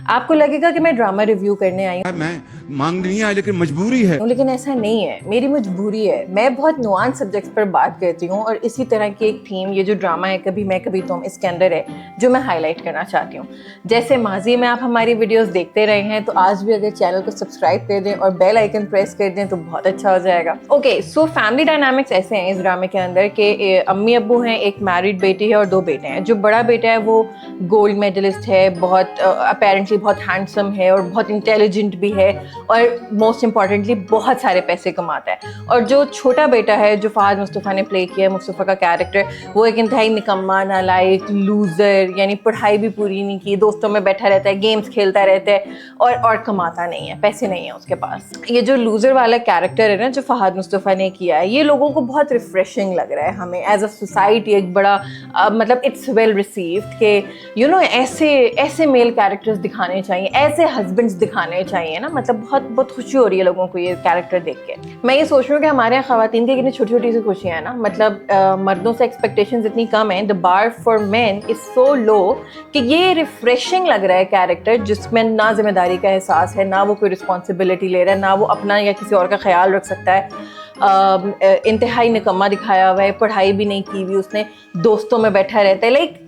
آپ کو لگے گا کہ میں ڈرامہ ریویو کرنے آئی ہوں، میں مانگ نہیں آئی لیکن مجبوری ہے، لیکن ایسا نہیں ہے، میری مجبوری ہے. میں بہت نوانس سبجیکٹس پر بات کرتی ہوں اور اسی طرح کی ایک تھیم یہ جو ڈرامہ ہے کبھی میں کبھی تم، اس کے اندر ہے جو میں ہائی لائٹ کرنا چاہتی ہوں. جیسے ماضی میں آپ ہماری ویڈیوز دیکھتے رہے ہیں تو آج بھی اگر چینل کو سبسکرائب کر دیں اور بیل آئیکن پریس کر دیں تو بہت اچھا ہو جائے گا. اوکے سو فیملی ڈائنامکس ایسے ہیں اس ڈرامے کے اندر کہ امی ابو ہیں، ایک میرڈ بیٹی ہے اور 2 بیٹے ہیں. جو بڑا بیٹا ہے وہ گولڈ میڈلسٹ ہے، بہت اپیرنٹلی بہت ہینڈسم ہے اور بہت انٹیلیجنٹ بھی ہے اور موسٹ امپورٹنٹلی بہت سارے پیسے کماتا ہے. اور جو چھوٹا بیٹا ہے جو فہد مصطفیٰ نے پلے کیا ہے، مصطفیٰ کا کیریکٹر، وہ ایک انتہائی نکما، نالائق، لوزر، یعنی پڑھائی بھی پوری نہیں کی، دوستوں میں بیٹھا رہتا ہے، گیمز کھیلتا رہتا ہے اور کماتا نہیں ہے، پیسے نہیں ہیں اس کے پاس. یہ جو لوزر والا کیریکٹر ہے نا جو فہد مصطفیٰ نے کیا ہے، یہ لوگوں کو بہت ریفریشنگ لگ رہا ہے ہمیں ایز اے سوسائٹی. ایک بڑا مطلب اٹس ویل ریسیوڈ کہ یو نو ایسے میل کیریکٹرز دکھانے چاہیے، ایسے ہسبینڈس دکھانے چاہیے نا. مطلب بہت خوشی ہو رہی ہے لوگوں کو یہ کیریکٹر دیکھ کے. میں یہ سوچ رہی ہوں کہ ہمارے یہاں خواتین کی کتنی چھوٹی چھوٹی سی خوشیاں ہیں نا. مطلب مردوں سے ایکسپیکٹیشنز اتنی کم ہیں. دا بار فار مین از سو لو کہ یہ ریفریشنگ لگ رہا ہے کیریکٹر جس میں نہ ذمہ داری کا احساس ہے، نہ وہ کوئی رسپانسبلٹی لے رہا ہے، نہ وہ اپنا یا کسی اور کا خیال رکھ سکتا ہے. انتہائی نکما دکھایا ہوا ہے، پڑھائی بھی نہیں کی ہوئی اس نے، دوستوں میں بیٹھا رہتا ہے. Like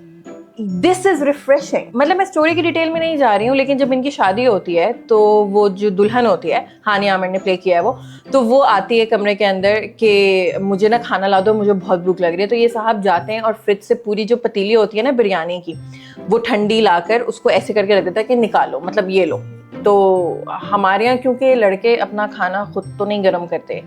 this is refreshing. مطلب میں اسٹوری کی ڈیٹیل میں نہیں جا رہی ہوں، لیکن جب ان کی شادی ہوتی ہے تو وہ جو دلہن ہوتی ہے، ہانیہ عامر نے پلے کیا ہے تو وہ آتی ہے کمرے کے اندر کہ مجھے نا کھانا لا دو، مجھے بہت بھوک لگ رہی ہے. تو یہ صاحب جاتے ہیں اور فریج سے پوری جو پتیلی ہوتی ہے نا بریانی کی، وہ ٹھنڈی لا کر اس کو ایسے کر کے رکھ دیتا ہے کہ نکالو، مطلب یہ لو. تو ہمارے یہاں کیونکہ لڑکے اپنا کھانا خود تو نہیں گرم کرتے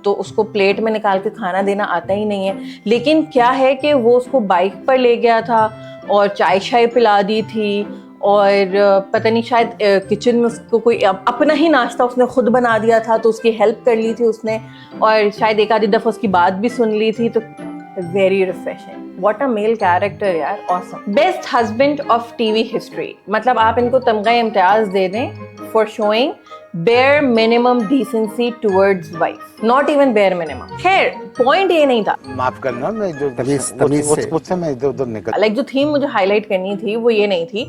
تو اس کو پلیٹ میں نکال کے کھانا دینا آتا ہی نہیں ہے. لیکن کیا ہے کہ وہ اس کو بائک پر لے گیا تھا اور چائے شائے پلا دی تھی اور پتہ نہیں شاید کچن میں اس کو کوئی اپنا ہی ناشتہ اس نے خود بنا دیا تھا تو اس کی ہیلپ کر لی تھی اس نے، اور شاید ایک آدھی دفعہ اس کی بات بھی سن لی تھی. تو very refreshing. What a male character یار، awesome. Best husband of T V history. مطلب آپ ان کو تمغہ امتیاز دے دیں for showing bare minimum decency towards wife. Not even bare minimum. خیر پوائنٹ یہ نہیں تھا. معاف کرنا میں جو مجھ سے میں ادھر ادھر نکل لائک جو تھیم مجھے ہائی لائٹ کرنی تھی وہ یہ نہیں تھی.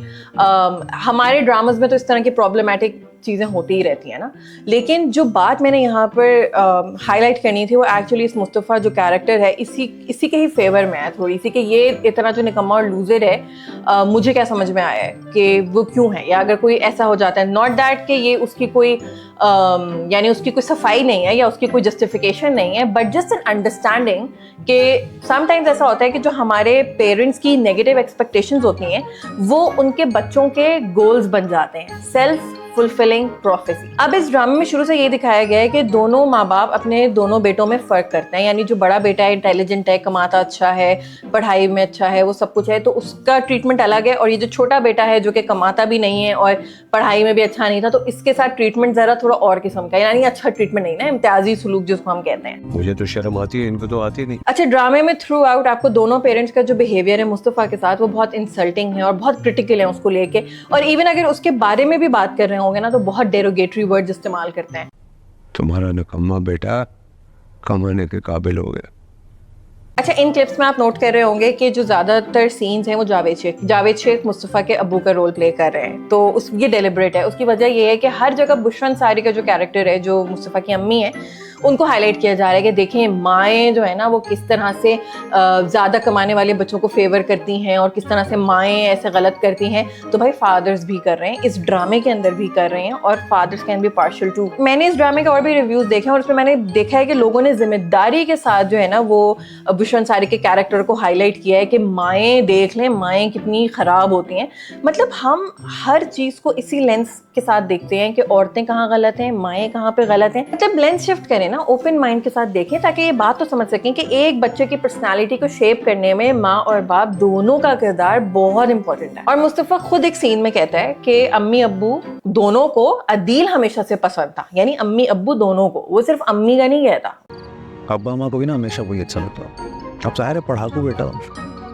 ہمارے ڈراماز میں تو اس طرح کی پرابلمٹک چیزیں ہوتی ہی رہتی ہیں نا، لیکن جو بات میں نے یہاں پر ہائی لائٹ کرنی تھی وہ ایکچولی اس مصطفیٰ جو کیریکٹر ہے اسی کے ہی فیور میں ہے تھوڑی سی، کہ یہ اتنا جو نکما اور لوزر ہے مجھے کیا سمجھ میں آیا ہے کہ وہ کیوں ہے، یا اگر کوئی ایسا ہو جاتا ہے. ناٹ دیٹ کہ یہ اس کی کوئی یعنی اس کی کوئی صفائی نہیں ہے یا اس کی کوئی جسٹیفیکیشن نہیں ہے، بٹ جسٹ این انڈرسٹینڈنگ کہ سم ٹائمز ایسا ہوتا ہے کہ جو ہمارے پیرنٹس کی نیگیٹو ایکسپیکٹیشنز ہوتی ہیں وہ ان کے بچوں کے گولز بن جاتے ہیں. Self fulfilling prophecy. اب اس ڈرامے میں شروع سے یہ دکھایا گیا ہے کہ دونوں ماں باپ اپنے دونوں بیٹوں میں فرق کرتے ہیں. یعنی جو بڑا بیٹا ہے انٹیلیجنٹ ہے، کماتا اچھا ہے، پڑھائی میں اچھا ہے، وہ سب کچھ ہے، تو اس کا ٹریٹمنٹ الگ ہے. اور یہ جو چھوٹا بیٹا ہے جو کہ کماتا بھی نہیں ہے اور پڑھائی میں بھی اچھا نہیں تھا، تو اس کے ساتھ ٹریٹمنٹ ذرا تھوڑا اور قسم کا، یعنی اچھا ٹریٹمنٹ نہیں نا، امتیازی سلوک جس کو ہم کہتے ہیں. مجھے تو شرم آتی ہے، ان کو تو آتی نہیں. اچھا ڈرامے میں تھرو آؤٹ آپ کو دونوں پیرنٹس کا جو بیہیویئر ہے مصطفیٰ کے ساتھ وہ بہت انسلٹنگ ہے اور بہت کرٹیکل ہے اس کو لے کے، اور ایون اگر اس کے بارے میں بھی بات کر رہے ہوں گے نا تو بہت ڈیروگیٹری ورڈز استعمال کرتے ہیں. تمہارا نکما بیٹا کمانے کے قابل ہو گیا. اچھا ان کلپس میں آپ نوٹ کر رہے ہوں گے کہ جو زیادہ تر سینز ہیں وہ جاوید شیخ مصطفیٰ کے ابو کا رول پلے کر رہے ہیں. تو یہ ڈیلیبریٹ ہے. اس کی وجہ یہ ہے کہ ہر جگہ بشرا انصاری کا جو کیریکٹر ہے جو مصطفیٰ کی امی ہے ان کو ہائی لائٹ کیا جا رہا ہے کہ دیکھیں مائیں جو ہے نا وہ کس طرح سے زیادہ کمانے والے بچوں کو فیور کرتی ہیں اور کس طرح سے مائیں ایسے غلط کرتی ہیں. تو بھائی فادرز بھی کر رہے ہیں، اس ڈرامے کے اندر بھی کر رہے ہیں، اور fathers can be partial to. میں نے اس ڈرامے کے اور بھی ریویوز دیکھے اور اس میں نے دیکھا ہے کہ لوگوں نے ذمہ داری کے ساتھ جو ہے نا وہ بشرا انصاری کے کیریکٹر کو ہائی لائٹ کیا ہے کہ مائیں دیکھ لیں مائیں کتنی خراب ہوتی ہیں. مطلب ہم ہر چیز کو اسی لینس کے ساتھ دیکھتے ہیں کہ عورتیں کہاں غلط ہیں، مائیں کہاں پہ غلط ہیں. مطلب لینس شفٹ کریں نا، اوپن مائنڈ کے ساتھ دیکھیں تاکہ یہ بات تو سمجھ سکیں کہ ایک بچے کی پرسنالٹی کو شیپ کرنے میں ماں اور باپ دونوں کا کردار بہت امپورٹنٹ ہے. اور مصطفیٰ خود ایک سین میں کہتا ہے کہ امی ابو دونوں کو عدیل ہمیشہ سے پسند تھا، یعنی امی ابو دونوں کو، وہ صرف امی کا نہیں کہتا. ابا ماں کو بھی نا ہمیشہ وہی اچھا لگتا. اب ظاہر ہے پڑھاکو بیٹا،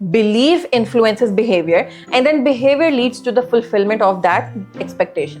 belief influences behavior and then behavior leads to the fulfillment of that expectation,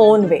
own way।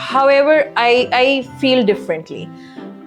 However, I feel differently.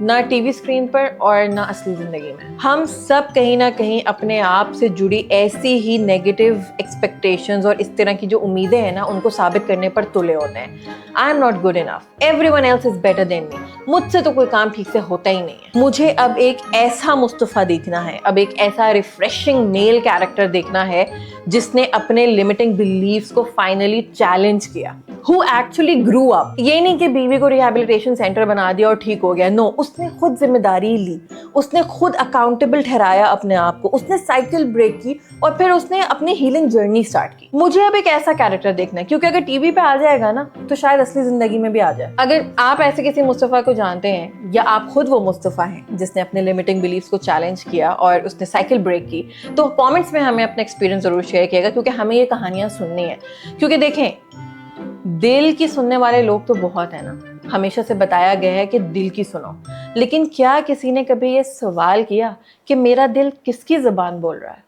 نہ ٹی وی اسکرین پر اور نہ اصلی زندگی میں. ہم سب کہیں نہ کہیں اپنے آپ سے جڑی ایسی ہی نیگیٹو ایکسپیکٹیشنز اور اس طرح کی جو امیدیں ہیں نا ان کو ثابت کرنے پر تلے ہوتے ہیں. I am not good enough, everyone else is better than me. مجھ سے تو کوئی کام ٹھیک سے ہوتا ہی نہیں ہے. مجھے اب ایک ایسا مصطفیٰ دیکھنا ہے, اب ایک ایسا ریفریشنگ میل کیریکٹر دیکھنا ہے جس نے اپنے لمیٹنگ بلیفز کو فائنلی چیلنج کیا, who actually grew up. یہ نہیں کہ بیوی کو ریہیبلیٹیشن سینٹر بنا دیا اور ٹھیک ہو گیا. نو, اس نے خود ذمہ داری لی, اس نے خود اکاؤنٹیبل ٹھہرایا اپنے آپ کو, اس نے سائیکل بریک کی اور پھر اس نے اپنی ہیلنگ جرنی سٹارٹ کی. مجھے اب ایک ایسا کیریکٹر دیکھنا ہے, کیونکہ اگر ٹی وی پہ آ جائے گا نا تو شاید اصلی زندگی میں بھی آ جائے. اگر آپ ایسے کسی مصطفیٰ کو جانتے ہیں یا آپ خود وہ مصطفیٰ ہیں جس نے اپنے لمیٹنگ بلیفز کو چیلنج کیا اور اس نے سائیکل بریک کی, تو کامنٹس میں ہمیں اپنا ایکسپیرینس ضرور شیئر کیے گا, کیونکہ ہمیں یہ کہانیاں سننی ہیں. کیونکہ دیکھیں, دل کی سننے والے لوگ تو بہت ہیں نا, ہمیشہ سے بتایا گیا ہے کہ دل کی سنو, لیکن کیا کسی نے کبھی یہ سوال کیا کہ میرا دل کس کی زبان بول رہا ہے؟